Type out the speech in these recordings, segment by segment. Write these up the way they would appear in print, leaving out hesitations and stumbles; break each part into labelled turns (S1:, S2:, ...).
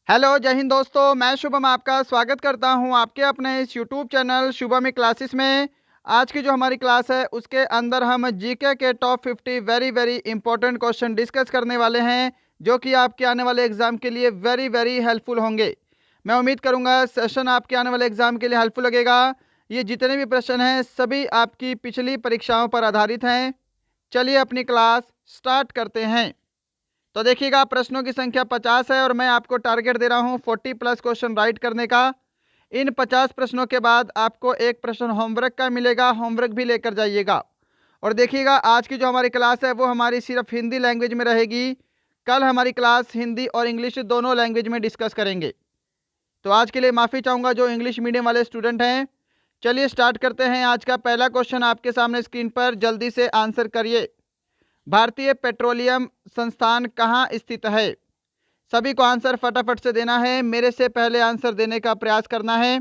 S1: Hello, जय हिंद दोस्तों। मैं शुभम आपका स्वागत करता हूं आपके अपने इस यूट्यूब चैनल शुभम क्लासेस में। आज की जो हमारी क्लास है उसके अंदर हम जीके के top 50 very very important question discuss करने वाले हैं, जो कि आपके आने वाले एग्जाम के लिए वेरी वेरी हेल्पफुल होंगे। मैं उम्मीद करूंगा सेशन आपके आने वाले एग्जाम के लिए हेल्पफुल लगेगा। ये जितने भी प्रश्न हैं सभी आपकी पिछली परीक्षाओं पर आधारित हैं। चलिए अपनी क्लास स्टार्ट करते हैं। तो देखिएगा, प्रश्नों की संख्या 50 है और मैं आपको टारगेट दे रहा हूं 40 प्लस क्वेश्चन राइट करने का। इन 50 प्रश्नों के बाद आपको एक प्रश्न होमवर्क का मिलेगा, होमवर्क भी लेकर जाइएगा। और देखिएगा, आज की जो हमारी क्लास है वो हमारी सिर्फ हिंदी लैंग्वेज में रहेगी। कल हमारी क्लास हिंदी और इंग्लिश दोनों लैंग्वेज में डिस्कस करेंगे। तो आज के लिए माफ़ी चाहूँगा जो इंग्लिश मीडियम वाले स्टूडेंट हैं। चलिए स्टार्ट करते हैं। आज का पहला क्वेश्चन आपके सामने स्क्रीन पर, जल्दी से आंसर करिए। भारतीय पेट्रोलियम संस्थान कहाँ स्थित है? सभी को आंसर फटाफट से देना है, मेरे से पहले आंसर देने का प्रयास करना है।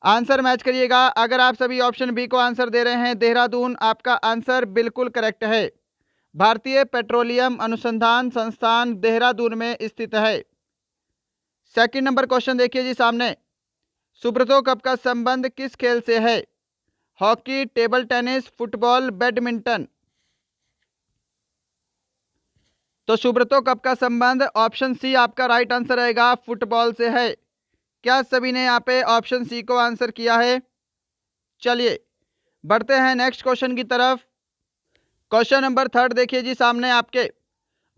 S1: आंसर मैच करिएगा। अगर आप सभी ऑप्शन बी को आंसर दे रहे हैं देहरादून, आपका आंसर बिल्कुल करेक्ट है। भारतीय पेट्रोलियम अनुसंधान संस्थान देहरादून में स्थित है। सेकंड नंबर क्वेश्चन देखिए जी सामने। सुब्रतो कप का संबंध किस खेल से है? Hockey, table tennis, football, badminton. तो सुब्रतो कप का संबंध ऑप्शन सी आपका राइट आंसर रहेगा, फुटबॉल से है। क्या सभी ने यहाँ पे ऑप्शन सी को आंसर किया है? चलिए बढ़ते हैं नेक्स्ट क्वेश्चन की तरफ। क्वेश्चन नंबर थर्ड देखिए जी सामने आपके,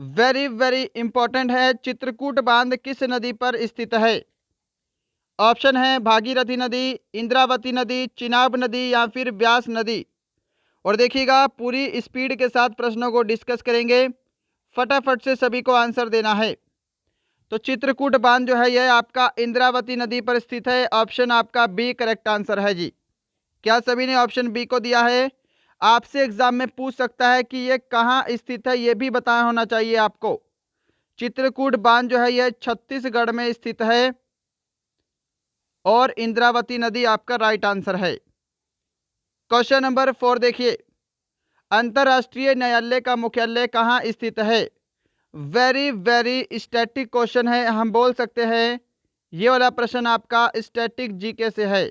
S1: वेरी वेरी इंपॉर्टेंट है। चित्रकूट बांध किस नदी पर स्थित है? ऑप्शन है भागीरथी नदी, इंद्रावती नदी, चिनाब नदी या फिर ब्यास नदी। और देखिएगा, पूरी स्पीड के साथ प्रश्नों को डिस्कस करेंगे, फटाफट से सभी को आंसर देना है। तो चित्रकूट बांध जो है यह आपका इंद्रावती नदी पर स्थित है। ऑप्शन आपका बी करेक्ट आंसर है जी। क्या सभी ने ऑप्शन बी को दिया है? आपसे एग्जाम में पूछ सकता है कि यह कहाँ स्थित है, यह भी बताना होना चाहिए आपको। चित्रकूट बांध जो है यह छत्तीसगढ़ में स्थित है और इंद्रावती नदी आपका राइट आंसर है। क्वेश्चन नंबर 4 देखिए, अंतर्राष्ट्रीय न्यायालय का मुख्यालय कहाँ स्थित है? वेरी वेरी स्टैटिक क्वेश्चन है, हम बोल सकते हैं ये वाला प्रश्न आपका स्टैटिक जीके से है।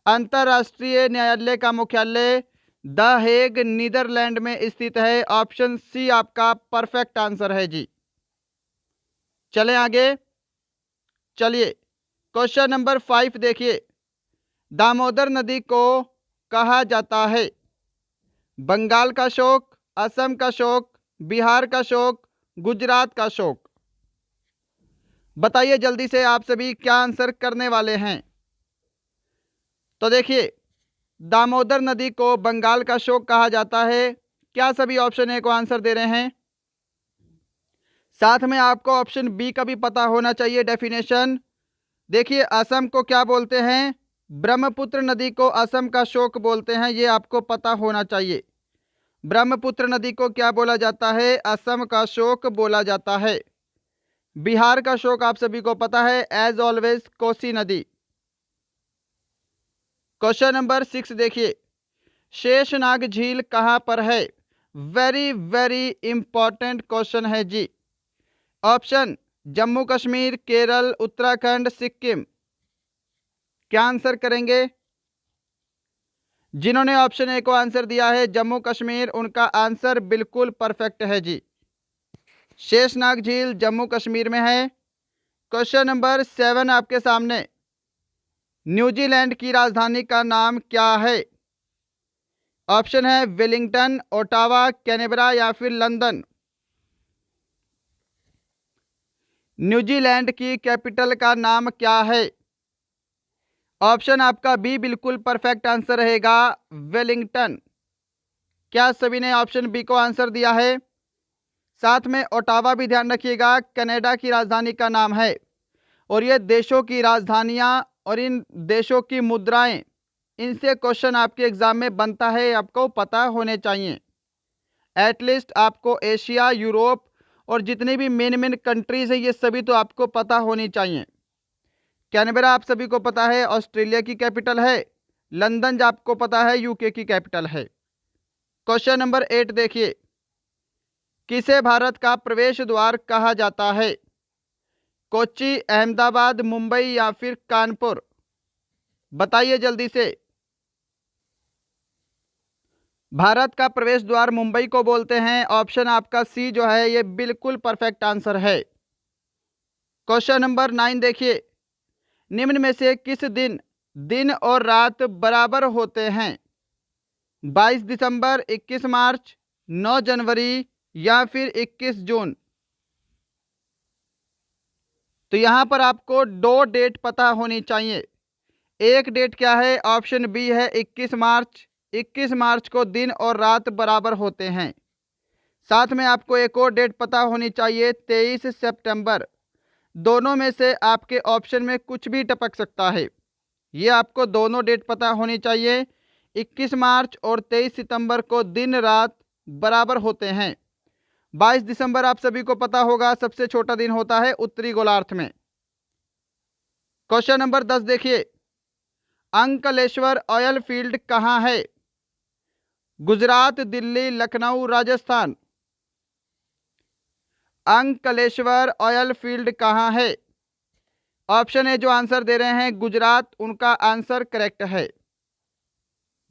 S1: अंतर्राष्ट्रीय न्यायालय का मुख्यालय द हेग नीदरलैंड में स्थित है। ऑप्शन सी आपका परफेक्ट आंसर है जी। चलें आगे। चलिए क्वेश्चन नंबर 5 देखिए, दामोदर नदी को कहा जाता है? बंगाल का शोक, असम का शोक, बिहार का शोक, गुजरात का शोक। बताइए जल्दी से आप सभी क्या आंसर करने वाले हैं। तो देखिए, दामोदर नदी को बंगाल का शोक कहा जाता है। क्या सभी ऑप्शन ए को आंसर दे रहे हैं? साथ में आपको ऑप्शन बी का भी पता होना चाहिए डेफिनेशन। देखिए, असम को क्या बोलते हैं? ब्रह्मपुत्र नदी को असम का शोक बोलते हैं, ये आपको पता होना चाहिए। ब्रह्मपुत्र नदी को क्या बोला जाता है? असम का शोक बोला जाता है। बिहार का शोक आप सभी को पता है, एज ऑलवेज कोसी नदी। क्वेश्चन नंबर 6 देखिए, शेषनाग झील कहाँ पर है? वेरी वेरी इंपॉर्टेंट क्वेश्चन है जी। ऑप्शन जम्मू कश्मीर, केरल, उत्तराखंड, सिक्किम। क्या आंसर करेंगे? जिन्होंने ऑप्शन ए को आंसर दिया है जम्मू कश्मीर, उनका आंसर बिल्कुल परफेक्ट है जी। शेषनाग झील जम्मू कश्मीर में है। क्वेश्चन नंबर 7 आपके सामने, न्यूजीलैंड की राजधानी का नाम क्या है? ऑप्शन है वेलिंगटन, ओटावा, कैनबरा या फिर लंदन। न्यूजीलैंड की कैपिटल का नाम क्या है? ऑप्शन आपका बी बिल्कुल परफेक्ट आंसर रहेगा, वेलिंगटन। क्या सभी ने ऑप्शन बी को आंसर दिया है? साथ में ओटावा भी ध्यान रखिएगा, कनाडा की राजधानी का नाम है। और ये देशों की राजधानियां और इन देशों की मुद्राएं, इनसे क्वेश्चन आपके एग्जाम में बनता है, आपको पता होने चाहिए। एटलीस्ट आपको एशिया, यूरोप और जितनी भी मेन मेन कंट्रीज है ये सभी तो आपको पता होनी चाहिए। कैनबरा आप सभी को पता है ऑस्ट्रेलिया की कैपिटल है। लंदन जो आपको पता है यूके की कैपिटल है। क्वेश्चन नंबर 8 देखिए, किसे भारत का प्रवेश द्वार कहा जाता है? कोच्चि, अहमदाबाद, मुंबई या फिर कानपुर? बताइए जल्दी से। भारत का प्रवेश द्वार मुंबई को बोलते हैं। ऑप्शन आपका सी जो है ये बिल्कुल परफेक्ट आंसर है। क्वेश्चन नंबर 9 देखिए, निम्न में से किस दिन दिन और रात बराबर होते हैं? 22 दिसंबर, 21 मार्च, 9 जनवरी या फिर 21 जून? तो यहां पर आपको दो डेट पता होनी चाहिए। एक डेट क्या है? ऑप्शन बी है 21 मार्च। 21 मार्च को दिन और रात बराबर होते हैं। साथ में आपको एक और डेट पता होनी चाहिए 23 सितंबर। दोनों में से आपके ऑप्शन में कुछ भी टपक सकता है। ये आपको दोनों डेट पता होनी चाहिए। 21 मार्च और 23 सितंबर को दिन रात बराबर होते हैं। 22 दिसंबर आप सभी को पता होगा सबसे छोटा दिन होता है उत्तरी गोलार्ध में। क्वेश्चन नंबर 10 देखिए, अंकलेश्वर ऑयल फील्ड कहाँ है? गुजरात, दिल्ली, लखनऊ, राजस्थान? अंकलेश्वर ऑयल फील्ड कहाँ है? ऑप्शन ए जो आंसर दे रहे हैं गुजरात, उनका आंसर करेक्ट है।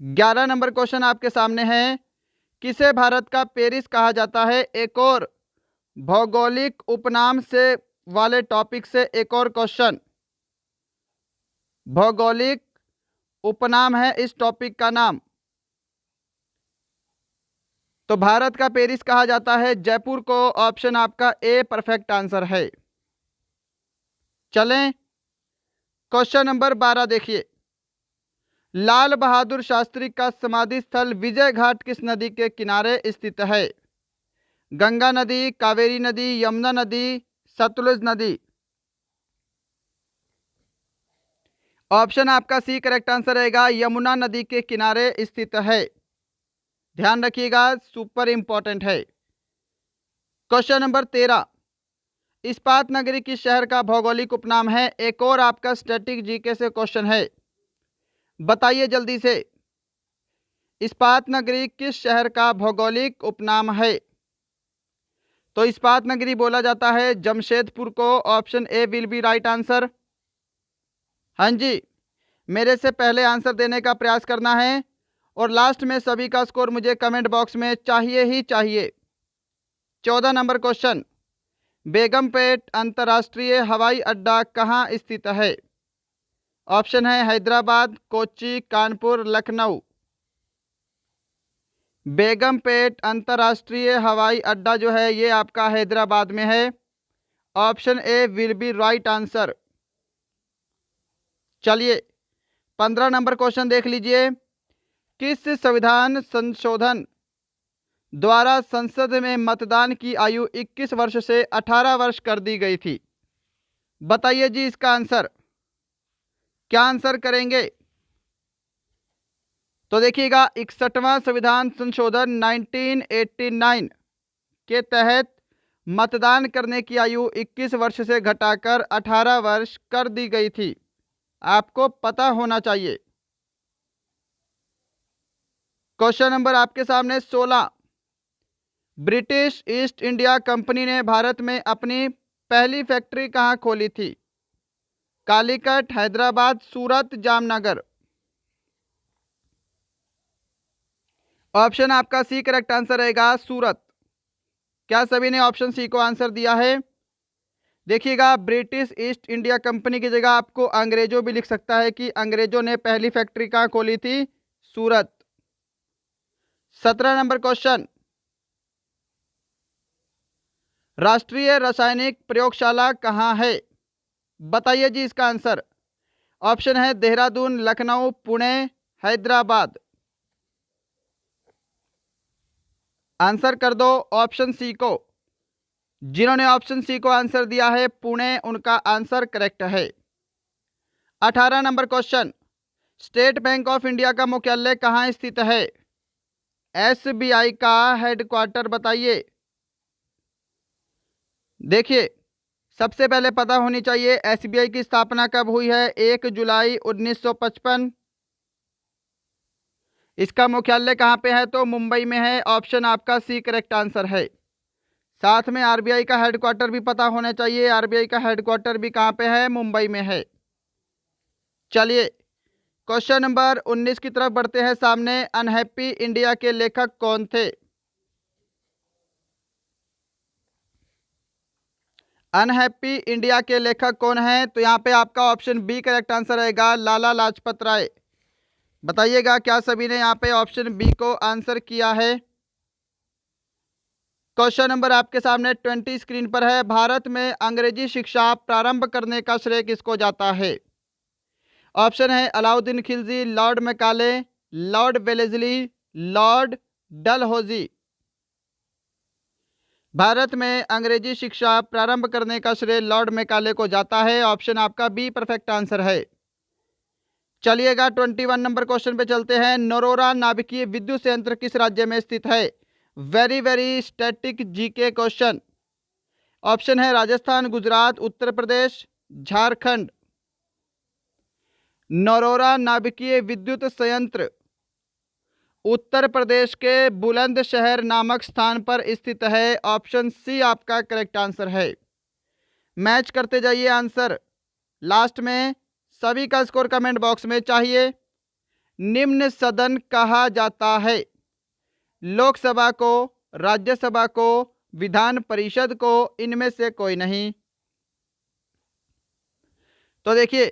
S1: 11 नंबर क्वेश्चन आपके सामने है, किसे भारत का पेरिस कहा जाता है? एक और भौगोलिक उपनाम से वाले टॉपिक से एक और क्वेश्चन। भौगोलिक उपनाम है इस टॉपिक का नाम। तो भारत का पेरिस कहा जाता है जयपुर को। ऑप्शन आपका ए परफेक्ट आंसर है। चलें क्वेश्चन नंबर 12 देखिए, लाल बहादुर शास्त्री का समाधि स्थल विजय घाट किस नदी के किनारे स्थित है? गंगा नदी, कावेरी नदी, यमुना नदी, सतलुज नदी? ऑप्शन आपका सी करेक्ट आंसर रहेगा, यमुना नदी के किनारे स्थित है। ध्यान रखिएगा, सुपर इंपॉर्टेंट है। क्वेश्चन नंबर 13, इस्पात नगरी किस शहर का भौगोलिक उपनाम है? एक और आपका स्टैटिक जीके से क्वेश्चन है, बताइए जल्दी से। इस्पात नगरी किस शहर का भौगोलिक उपनाम है? तो इस्पात नगरी बोला जाता है जमशेदपुर को। Option A will be right answer. हाँ जी, मेरे से पहले आंसर देने का प्रयास करना है और लास्ट में सभी का स्कोर मुझे कमेंट बॉक्स में चाहिए ही चाहिए। 14 नंबर क्वेश्चन, बेगमपेट अंतर्राष्ट्रीय हवाई अड्डा कहाँ स्थित है? ऑप्शन है हैदराबाद, कोच्चि, कानपुर, लखनऊ? बेगमपेट अंतर्राष्ट्रीय हवाई अड्डा जो है ये आपका हैदराबाद में है। Option A will be right answer. चलिए 15 नंबर क्वेश्चन देख लीजिए, किस संविधान संशोधन द्वारा संसद में मतदान की आयु 21 वर्ष से 18 वर्ष कर दी गई थी? बताइए जी इसका आंसर। क्या आंसर करेंगे? तो देखिएगा, 61वां संविधान संशोधन 1989 के तहत मतदान करने की आयु 21 वर्ष से घटाकर 18 वर्ष कर दी गई थी। आपको पता होना चाहिए। क्वेश्चन नंबर आपके सामने 16, ब्रिटिश ईस्ट इंडिया कंपनी ने भारत में अपनी पहली फैक्ट्री कहाँ खोली थी? कालीकट, हैदराबाद, सूरत, जामनगर? ऑप्शन आपका सी करेक्ट आंसर रहेगा, सूरत। क्या सभी ने ऑप्शन सी को आंसर दिया है? देखिएगा, ब्रिटिश ईस्ट इंडिया कंपनी की जगह आपको अंग्रेजों भी लिख सकता है कि अंग्रेजों ने पहली फैक्ट्री कहाँ खोली थी? सूरत। 17 नंबर क्वेश्चन, राष्ट्रीय रासायनिक प्रयोगशाला कहाँ है? बताइए जी इसका आंसर। ऑप्शन है देहरादून, लखनऊ, पुणे, हैदराबाद? आंसर कर दो ऑप्शन सी को। जिन्होंने ऑप्शन सी को आंसर दिया है पुणे, उनका आंसर करेक्ट है। 18 number question, state bank of India का मुख्यालय कहाँ स्थित है? एसबीआई का हेडक्वार्टर बताइए। देखिए, सबसे पहले पता होनी चाहिए एसबीआई की स्थापना कब हुई है? 1 जुलाई 1955। इसका मुख्यालय कहाँ पे है? तो मुंबई में है। ऑप्शन आपका सी करेक्ट आंसर है। साथ में आरबीआई का हेडक्वार्टर भी पता होना चाहिए। आरबीआई का हेडक्वार्टर भी कहाँ पे है? मुंबई में है। चलिए क्वेश्चन नंबर 19 की तरफ बढ़ते हैं सामने। अनहैप्पी इंडिया के लेखक कौन थे? अनहैप्पी इंडिया के लेखक कौन है? तो यहाँ पे आपका ऑप्शन बी करेक्ट आंसर रहेगा, लाला लाजपत राय। बताइएगा क्या सभी ने यहाँ पे ऑप्शन बी को आंसर किया है? क्वेश्चन नंबर आपके सामने 20 स्क्रीन पर है। भारत में अंग्रेजी शिक्षा प्रारंभ करने का श्रेय किसको जाता है? ऑप्शन है Alauddin Khilji, Lord Macaulay, Lord Wellesley, Lord Dalhousie. Bharat में अंग्रेजी शिक्षा प्रारंभ करने का श्रेय लॉर्ड मैकाले को जाता है। ऑप्शन आपका बी परफेक्ट आंसर है। चलिएगा 21 नंबर क्वेश्चन पे चलते हैं। नरोरा नाभिकीय विद्युत संयंत्र किस राज्य में स्थित है? Very very static GK question. Option है राजस्थान, गुजरात, उत्तर प्रदेश, झारखंड। नरोरा नाभिकीय विद्युत संयंत्र उत्तर प्रदेश के बुलंदशहर नामक स्थान पर स्थित है। ऑप्शन सी आपका करेक्ट आंसर है। मैच करते जाइए आंसर। लास्ट में सभी का स्कोर कमेंट बॉक्स में चाहिए। निम्न सदन कहा जाता है? लोकसभा को, राज्यसभा को, विधान परिषद को, इनमें से कोई नहीं। तो देखिए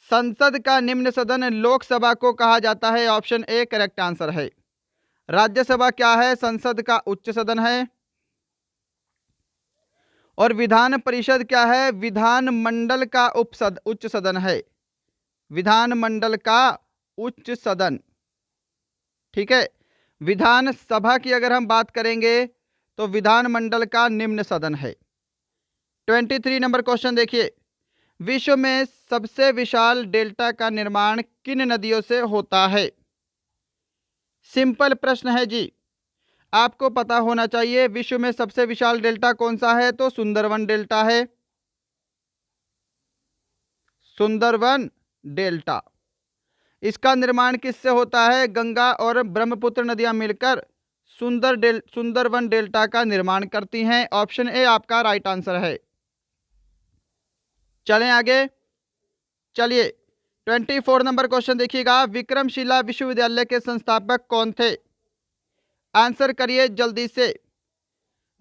S1: संसद का निम्न सदन लोकसभा को कहा जाता है। ऑप्शन ए करेक्ट आंसर है। राज्यसभा क्या है? संसद का उच्च सदन है। और विधान परिषद क्या है? विधान मंडल का उच्च सदन है। विधान मंडल का उच्च सदन। ठीक है। विधान सभा की अगर हम बात करेंगे तो विधान मंडल का निम्न सदन है। 23 नंबर क्वेश्चन देखिए। विश्व में सबसे विशाल डेल्टा का निर्माण किन नदियों से होता है? सिंपल प्रश्न है जी, आपको पता होना चाहिए। विश्व में सबसे विशाल डेल्टा कौन सा है? तो सुंदरवन डेल्टा है। सुंदरवन डेल्टा। इसका निर्माण किससे होता है? गंगा और ब्रह्मपुत्र नदियां मिलकर सुंदरवन डेल्टा का निर्माण करती हैं। ऑप्शन ए आपका राइट आंसर है। चलें आगे। चलिए 24 नंबर क्वेश्चन देखिएगा। विक्रमशिला विश्वविद्यालय के संस्थापक कौन थे? आंसर करिए जल्दी से।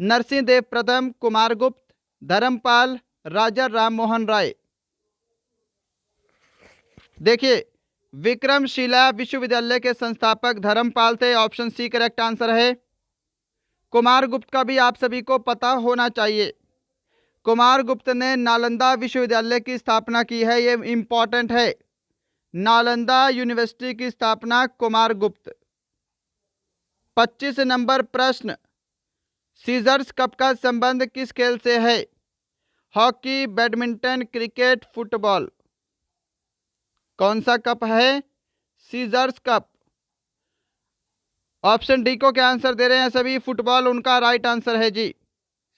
S1: नरसिंह देव प्रथम, कुमारगुप्त, धर्मपाल, राजा राम मोहन राय। देखिए विक्रमशिला विश्वविद्यालय के संस्थापक धर्मपाल थे। ऑप्शन सी करेक्ट आंसर है। कुमारगुप्त का भी आप सभी को पता होना चाहिए। कुमारगुप्त ने नालंदा विश्वविद्यालय की स्थापना की है। ये इंपॉर्टेंट है। नालंदा यूनिवर्सिटी की स्थापना कुमारगुप्त। 25 नंबर प्रश्न। सीजर्स कप का संबंध किस खेल से है? Hockey, badminton, cricket, football. कौन सा कप है? Seizures cup. ऑप्शन डी को क्या आंसर दे रहे हैं सभी? फुटबॉल उनका राइट आंसर है जी।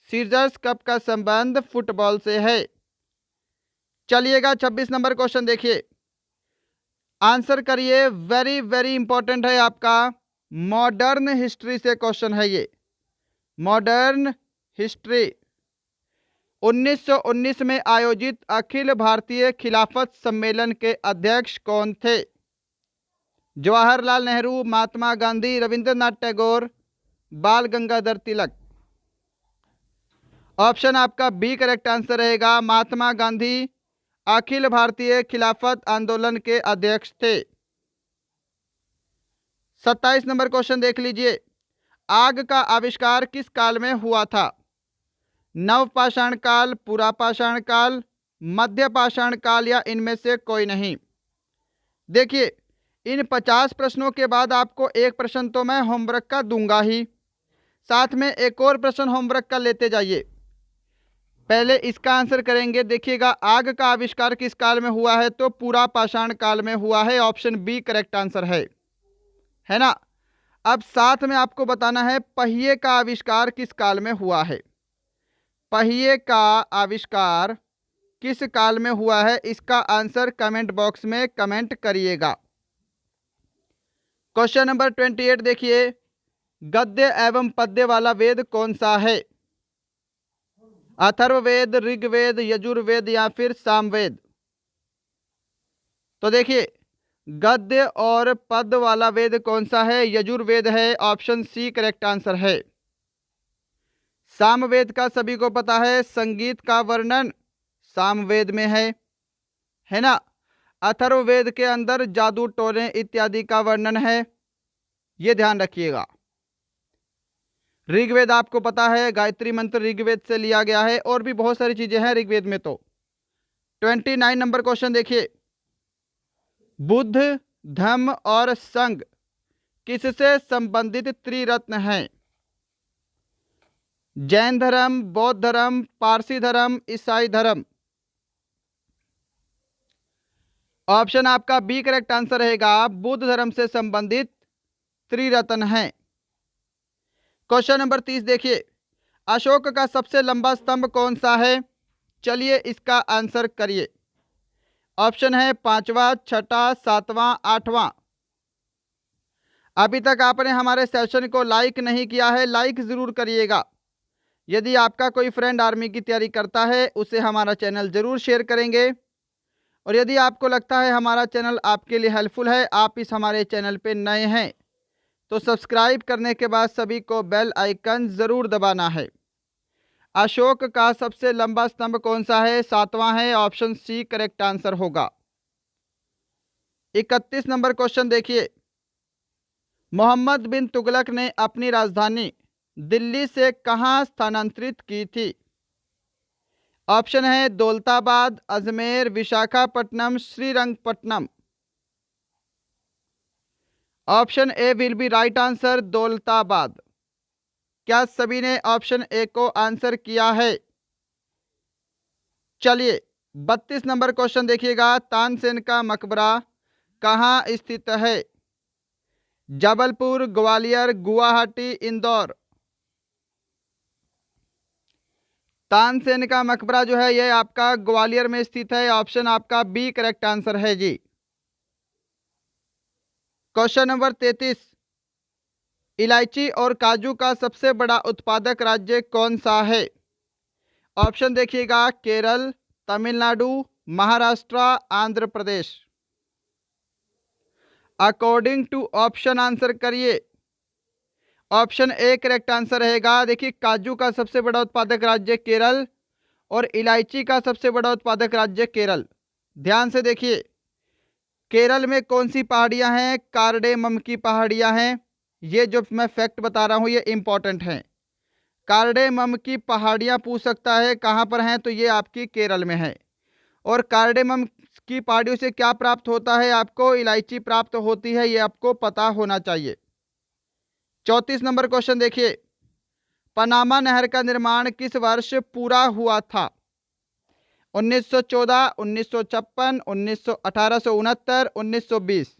S1: सीजर्स कप का संबंध फुटबॉल से है। चलिएगा 26 नंबर क्वेश्चन देखिए। आंसर करिए। वेरी वेरी इंपॉर्टेंट है आपका। मॉडर्न हिस्ट्री से क्वेश्चन है ये। Modern history. 1919 में आयोजित अखिल भारतीय खिलाफत सम्मेलन के अध्यक्ष कौन थे? जवाहरलाल नेहरू, महात्मा गांधी, रविंद्रनाथ टैगोर, बाल गंगाधर तिलक। ऑप्शन आपका बी करेक्ट आंसर रहेगा। महात्मा गांधी अखिल भारतीय खिलाफत आंदोलन के अध्यक्ष थे। 27 नंबर क्वेश्चन देख लीजिए। आग का आविष्कार किस काल में हुआ था? नवपाषाण काल, पुरापाषाण काल, मध्यपाषाण काल या इनमें से कोई नहीं। देखिए इन 50 प्रश्नों के बाद आपको एक प्रश्न तो मैं होमवर्क का दूंगा ही, साथ में एक और प्रश्न होमवर्क का लेते जाइए। पहले इसका आंसर करेंगे। देखिएगा आग का आविष्कार किस काल में हुआ है? तो पुरापाषाण काल में हुआ है। ऑप्शन बी करेक्ट आंसर है ना। अब साथ में आपको बताना है पहिए का आविष्कार किस काल में हुआ है। पहिए का आविष्कार किस काल में हुआ है? इसका आंसर कमेंट बॉक्स में कमेंट करिएगा। क्वेश्चन नंबर 28 देखिए। गद्य एवं पद्य वाला वेद कौन सा है? अथर्ववेद, ऋग्वेद, यजुर्वेद या फिर सामवेद? तो देखिए, गद्य और पद वाला वेद कौन सा है? यजुर्वेद है, ऑप्शन सी करेक्ट आंसर है। सामवेद का सभी को पता है, संगीत का वर्णन सामवेद में है ना। अथर्ववेद के अंदर जादू टोने इत्यादि का वर्णन है, ये ध्यान रखिएगा। ऋग्वेद आपको पता है, गायत्री मंत्र ऋग्वेद से लिया गया है, और भी बहुत सारी चीजें हैं ऋग्वेद में। तो 29 नंबर क्वेश्चन देखिए, बुद्ध, धम्म और संघ किससे संबंधित त्रिरत्न हैं? जैन धर्म, बौद्ध धर्म, पारसी धर्म, ईसाई धर्म? ऑप्शन आपका बी करेक्ट आंसर रहेगा, बुद्ध धर्म से संबंधित त्रिरत्न हैं। क्वेश्चन नंबर 30 देखिए, अशोक का सबसे लंबा स्तंभ कौन सा है? चलिए इसका आंसर करिए। ऑप्शन है 5वां, 6वां, 7वां, 8वां। अभी तक आपने हमारे सेशन को लाइक नहीं किया है, लाइक ज़रूर करिएगा। यदि आपका कोई फ्रेंड आर्मी की तैयारी करता है, उसे हमारा चैनल ज़रूर शेयर करेंगे। और यदि आपको लगता है हमारा चैनल आपके लिए हेल्पफुल है, आप इस हमारे चैनल पे नए हैं, तो सब्सक्राइब करने के बाद सभी को बेल आइकन ज़रूर दबाना है। अशोक का सबसे लंबा स्तंभ कौन सा है? 7वां है, ऑप्शन सी करेक्ट आंसर होगा। 31 नंबर क्वेश्चन देखिए, मोहम्मद बिन तुगलक ने अपनी राजधानी दिल्ली से कहां स्थानांतरित की थी? ऑप्शन है Daulatabad, Ajmer, Visakhapatnam, Srirangapatna. Option A will be right answer, Daulatabad. क्या सभी ने ऑप्शन ए को आंसर किया है? चलिए 32 नंबर क्वेश्चन देखिएगा, तानसेन का मकबरा कहाँ स्थित है? जबलपुर, ग्वालियर, गुवाहाटी, इंदौर? तानसेन का मकबरा जो है ये आपका ग्वालियर में स्थित है, ऑप्शन आपका बी करेक्ट आंसर है जी। क्वेश्चन नंबर 33, इलायची और काजू का सबसे बड़ा उत्पादक राज्य कौन सा है? ऑप्शन देखिएगा, Kerala, Tamil Nadu, Maharashtra, Andhra Pradesh? According to option answer करिए। ऑप्शन ए करेक्ट आंसर रहेगा। देखिए, काजू का सबसे बड़ा उत्पादक राज्य केरल और इलायची का सबसे बड़ा उत्पादक राज्य केरल। ध्यान से देखिए, केरल में कौन सी पहाड़ियां हैं? कार्डेमम की पहाड़ियां हैं। ये जो मैं फैक्ट बता रहा हूं ये इंपॉर्टेंट है। कार्डेमम की पहाड़ियां पूछ सकता है कहां पर हैं, तो ये आपकी केरल में है। और कार्डेमम की पहाड़ियों से क्या प्राप्त होता है? आपको इलायची प्राप्त होती है, ये आपको पता होना चाहिए। 34 नंबर क्वेश्चन देखिए, पनामा नहर का निर्माण किस वर्ष पूरा हुआ था? 1914, 1956, 1869, 1920?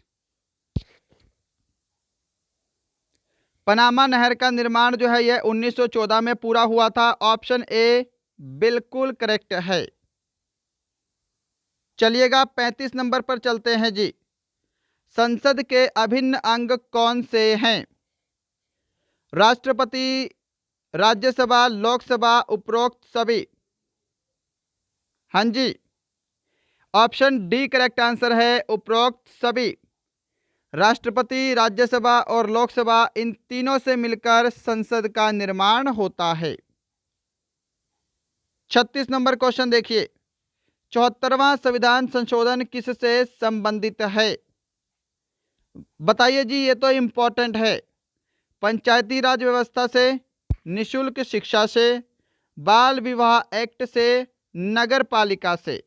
S1: पनामा नहर का निर्माण जो है यह 1914 में पूरा हुआ था, ऑप्शन ए बिल्कुल करेक्ट है। चलिएगा 35 नंबर पर चलते हैं जी, संसद के अभिन्न अंग कौन से हैं? राष्ट्रपति, राज्यसभा, लोकसभा, उपरोक्त सभी? हाँ जी, ऑप्शन डी करेक्ट आंसर है, उपरोक्त सभी। राष्ट्रपति, राज्यसभा और लोकसभा, इन तीनों से मिलकर संसद का निर्माण होता है। 36 नंबर क्वेश्चन देखिए, 74वां संविधान संशोधन किससे संबंधित है? बताइए जी, ये तो इंपॉर्टेंट है। पंचायती राज व्यवस्था से, निशुल्क शिक्षा से, बाल विवाह एक्ट से, नगर पालिका से?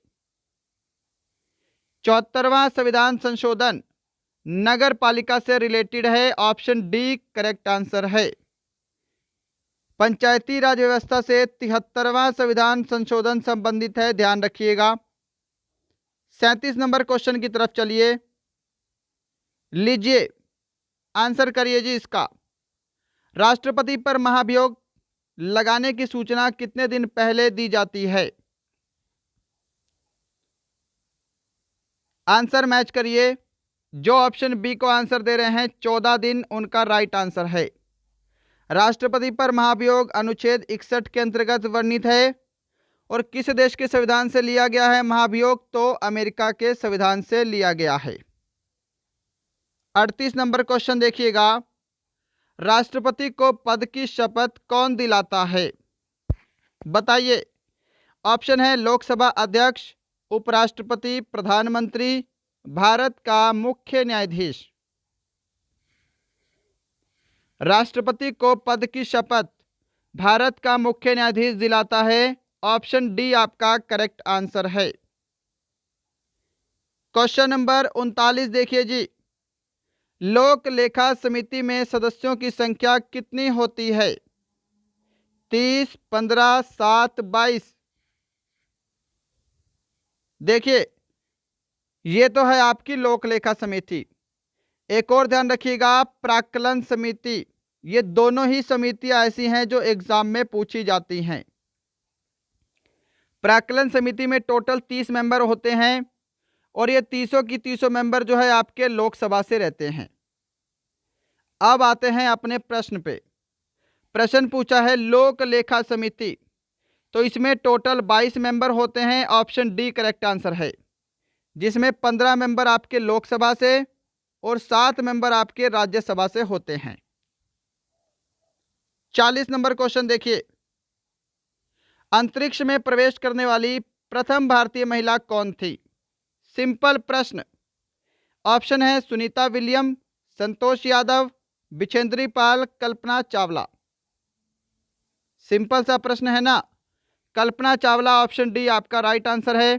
S1: 74वां संविधान संशोधन नगर पालिका से रिलेटेड है, ऑप्शन डी करेक्ट आंसर है। पंचायती राज व्यवस्था से 73वां संविधान संशोधन संबंधित है, ध्यान रखिएगा। 37 नंबर क्वेश्चन की तरफ चलिए, लीजिए आंसर करिए जी इसका। राष्ट्रपति पर महाभियोग लगाने की सूचना कितने दिन पहले दी जाती है? आंसर मैच करिए। जो ऑप्शन बी को आंसर दे रहे हैं 14 दिन उनका राइट आंसर है। राष्ट्रपति पर महाभियोग अनुच्छेद 61 के अंतर्गत वर्णित है, और किस देश के संविधान से लिया गया है महाभियोग? तो अमेरिका के संविधान से लिया गया है। 38 नंबर क्वेश्चन देखिएगा, राष्ट्रपति को पद की शपथ कौन दिलाता है? बताइए। ऑप्शन है लोकसभा अध्यक्ष, उपराष्ट्रपति, प्रधानमंत्री, भारत का मुख्य न्यायाधीश। राष्ट्रपति को पद की शपथ भारत का मुख्य न्यायाधीश दिलाता है। ऑप्शन डी आपका करेक्ट आंसर है। क्वेश्चन नंबर 39 देखिए जी, लोक लेखा समिति में सदस्यों की संख्या कितनी होती है? 30, 15, 7, 22। देखिए, ये तो है आपकी लोक लेखा समिति। एक और ध्यान रखिएगा, प्राक्कलन समिति। ये दोनों ही समितियां ऐसी हैं जो एग्जाम में पूछी जाती हैं। प्राक्कलन समिति में टोटल 30 मेंबर होते हैं और ये 30 की 30 मेंबर जो है आपके लोकसभा से रहते हैं। अब आते हैं अपने प्रश्न पे। प्रश्न पूछा है लोक लेखा समिति, तो इसमें टोटल 22 मेंबर होते हैं। ऑप्शन डी करेक्ट आंसर है, जिसमें 15 मेंबर आपके लोकसभा से और 7 मेंबर आपके राज्यसभा से होते हैं। 40 नंबर क्वेश्चन देखिए, अंतरिक्ष में प्रवेश करने वाली प्रथम भारतीय महिला कौन थी? सिंपल प्रश्न। ऑप्शन है सुनीता विलियम, संतोष यादव, बिछेंद्री पाल, कल्पना चावला। सिंपल सा प्रश्न है ना। कल्पना चावला ऑप्शन डी आपका राइट आंसर है।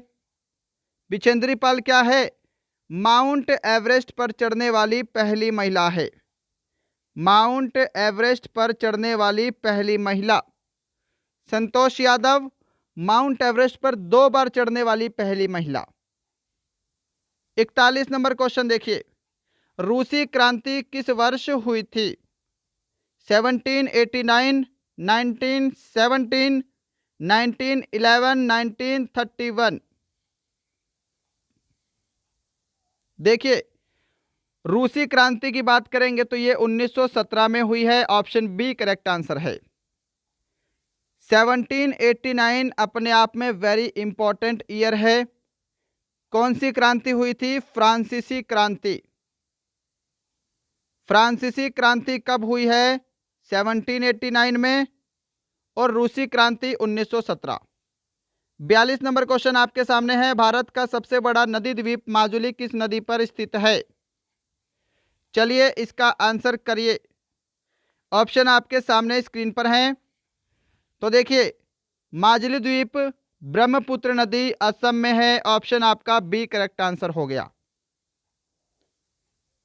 S1: बिछेंद्री पाल क्या है? माउंट एवरेस्ट पर चढ़ने वाली पहली महिला है। माउंट एवरेस्ट पर चढ़ने वाली पहली महिला। संतोष यादव माउंट एवरेस्ट पर 2 बार चढ़ने वाली पहली महिला। 41 नंबर क्वेश्चन देखिए, रूसी क्रांति किस वर्ष हुई थी? 1789, 1917, 1911, 1931। देखिए, रूसी क्रांति की बात करेंगे तो ये 1917 में हुई है। ऑप्शन बी करेक्ट आंसर है। 1789 अपने आप में वेरी इंपॉर्टेंट ईयर है। कौन सी क्रांति हुई थी? फ्रांसीसी क्रांति। फ्रांसीसी क्रांति कब हुई है? 1789 में, और रूसी क्रांति 1917। 42 नंबर क्वेश्चन आपके सामने है, भारत का सबसे बड़ा नदी द्वीप माजुली किस नदी पर स्थित है? चलिए इसका आंसर करिए। ऑप्शन आपके सामने स्क्रीन पर हैं। तो देखिए, माजुली द्वीप ब्रह्मपुत्र नदी असम में है। ऑप्शन आपका बी करेक्ट आंसर हो गया।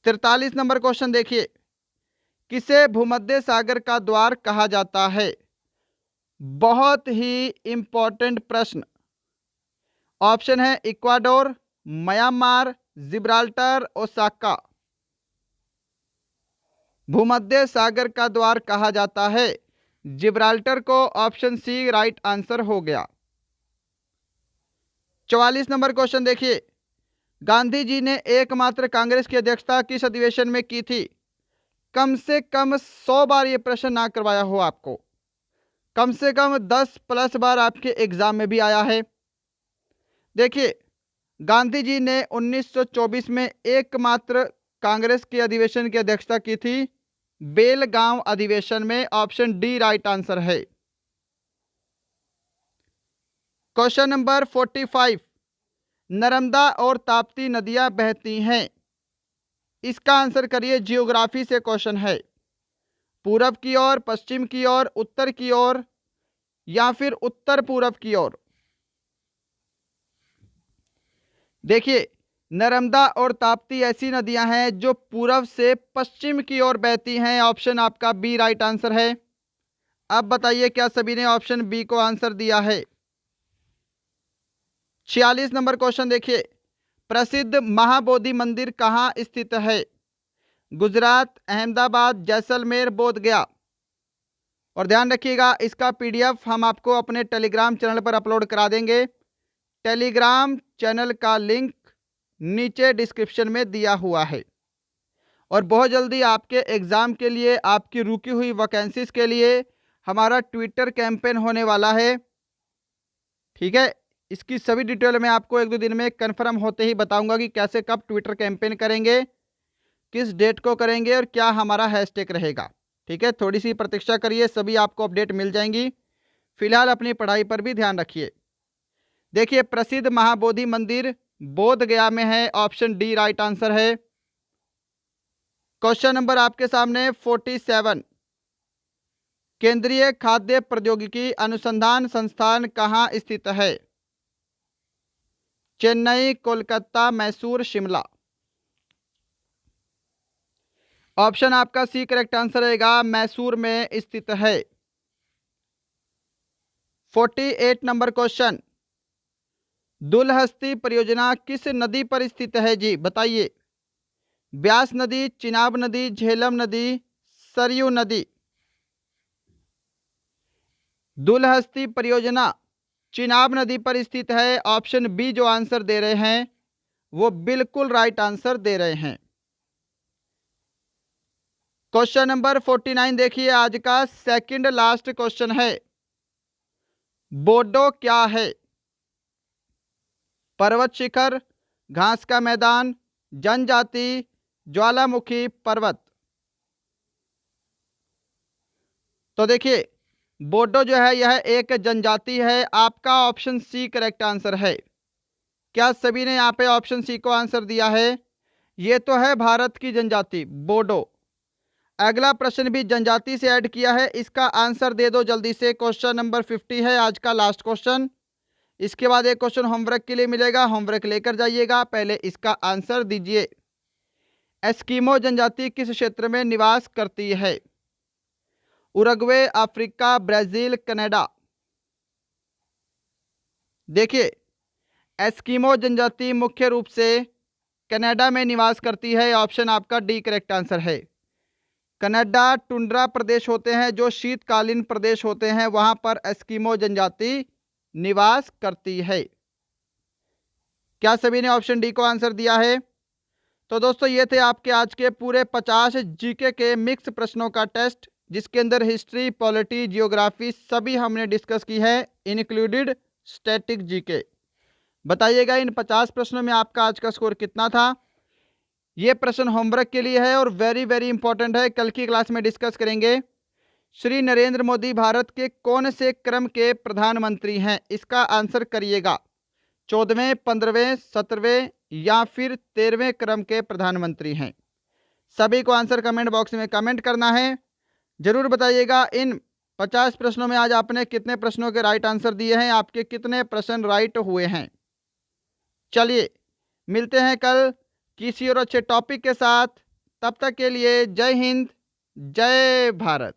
S1: 43 नंबर क्वेश्चन देखिए, किसे भूमध्य सागर का द्वार कहा जाता है? बहुत ही इंपॉर्टेंट प्रश्न। ऑप्शन है इक्वाडोर, म्यांमार, जिब्राल्टर, ओसाका। भूमध्य सागर का द्वार कहा जाता है जिब्राल्टर को। ऑप्शन सी राइट आंसर हो गया। 44 नंबर क्वेश्चन देखिए, गांधी जी ने एकमात्र कांग्रेस की अध्यक्षता किस अधिवेशन में की थी? कम से कम 100 बार ये प्रश्न ना करवाया हो आपको, कम से कम 10+ बार आपके एग्जाम में भी आया है। देखिए, गांधी जी ने 1924 में एकमात्र कांग्रेस के अधिवेशन की अध्यक्षता की थी, बेलगांव अधिवेशन में। ऑप्शन डी राइट आंसर है। क्वेश्चन नंबर 45, नर्मदा और ताप्ती नदियां बहती हैं, इसका आंसर करिए। जियोग्राफी से क्वेश्चन है। पूरब की ओर, पश्चिम की ओर, उत्तर की ओर, या फिर उत्तर पूरब की ओर? देखिए, नर्मदा और ताप्ती ऐसी नदियां हैं जो पूरब से पश्चिम की ओर बहती हैं। ऑप्शन आपका बी राइट आंसर है। अब बताइए क्या सभी ने ऑप्शन बी को आंसर दिया है? 46 नंबर क्वेश्चन देखिए, प्रसिद्ध महाबोधि मंदिर कहाँ स्थित है? गुजरात, अहमदाबाद, जैसलमेर, बोध गया। और ध्यान रखिएगा, इसका पीडीएफ हम आपको अपने टेलीग्राम चैनल पर अपलोड करा देंगे। टेलीग्राम चैनल का लिंक नीचे डिस्क्रिप्शन में दिया हुआ है। और बहुत जल्दी आपके एग्ज़ाम के लिए, आपकी रुकी हुई वैकेंसीज के लिए हमारा ट्विटर कैंपेन होने वाला है। ठीक है, इसकी सभी डिटेल मैं आपको 1-2 दिन में कन्फर्म होते ही बताऊंगा कि कैसे कब ट्विटर कैंपेन करेंगे, किस डेट को करेंगे और क्या हमारा हैशटैग रहेगा। ठीक है, थोड़ी सी प्रतीक्षा करिए, सभी आपको अपडेट मिल जाएंगी। फिलहाल अपनी पढ़ाई पर भी ध्यान रखिए। देखिए, प्रसिद्ध महाबोधि मंदिर बोध गया में है, ऑप्शन डी राइट आंसर है। क्वेश्चन नंबर आपके सामने 47, केंद्रीय खाद्य प्रौद्योगिकी अनुसंधान संस्थान कहाँ स्थित है? चेन्नई, कोलकाता, मैसूर, शिमला। ऑप्शन आपका सी करेक्ट आंसर रहेगा, मैसूर में स्थित है। 48 नंबर क्वेश्चन, दुलहस्ती परियोजना किस नदी पर स्थित है जी, बताइए। ब्यास नदी, चिनाब नदी, झेलम नदी, सरयू नदी। दुलहस्ती परियोजना चिनाब नदी पर स्थित है। ऑप्शन बी जो आंसर दे रहे हैं वो बिल्कुल राइट आंसर दे रहे हैं। क्वेश्चन नंबर 49 देखिए, आज का सेकंड लास्ट क्वेश्चन है। बोडो क्या है? पर्वत शिखर, घास का मैदान, जनजाति, ज्वालामुखी पर्वत। तो देखिए, बोडो जो है यह एक जनजाति है। आपका ऑप्शन सी करेक्ट आंसर है। क्या सभी ने यहाँ पे ऑप्शन सी को आंसर दिया है? ये तो है भारत की जनजाति बोडो। अगला प्रश्न भी जनजाति से ऐड किया है, इसका आंसर दे दो जल्दी से। क्वेश्चन नंबर 50 है आज का लास्ट क्वेश्चन। इसके बाद एक क्वेश्चन होमवर्क के लिए मिलेगा, होमवर्क लेकर जाइएगा, पहले इसका आंसर दीजिए। एस्किमो जनजाति किस क्षेत्र में निवास करती है? Uruguay, Africa, Brazil, Canada. देखिए, एस्किमो जनजाति मुख्य रूप से कनाडा में निवास करती है। ऑप्शन आपका डी करेक्ट आंसर है। कनाडा टुंड्रा प्रदेश होते हैं, जो शीतकालीन प्रदेश होते हैं, वहां पर एस्किमो जनजाति निवास करती है। क्या सभी ने ऑप्शन डी को आंसर दिया है? तो दोस्तों, ये थे आपके आज के पूरे 50 जीके के मिक्स प्रश्नों का टेस्ट, जिसके अंदर हिस्ट्री, पॉलिटी, जियोग्राफी सभी हमने डिस्कस की है, इंक्लूडेड स्टैटिक जीके। बताइएगा इन 50 प्रश्नों में आपका आज का स्कोर कितना था। ये प्रश्न होमवर्क के लिए है और वेरी वेरी इंपॉर्टेंट है, कल की क्लास में डिस्कस करेंगे। श्री नरेंद्र मोदी भारत के कौन से क्रम के प्रधानमंत्री हैं? इसका आंसर करिएगा। 14वें, 15वें, 17वें या फिर 13वें क्रम के प्रधानमंत्री हैं? सभी को आंसर कमेंट बॉक्स में कमेंट करना है। जरूर बताइएगा इन 50 प्रश्नों में आज आपने कितने प्रश्नों के राइट आंसर दिए हैं, आपके कितने प्रश्न राइट हुए हैं। चलिए, मिलते हैं कल किसी और अच्छे टॉपिक के साथ। तब तक के लिए जय हिंद, जय भारत।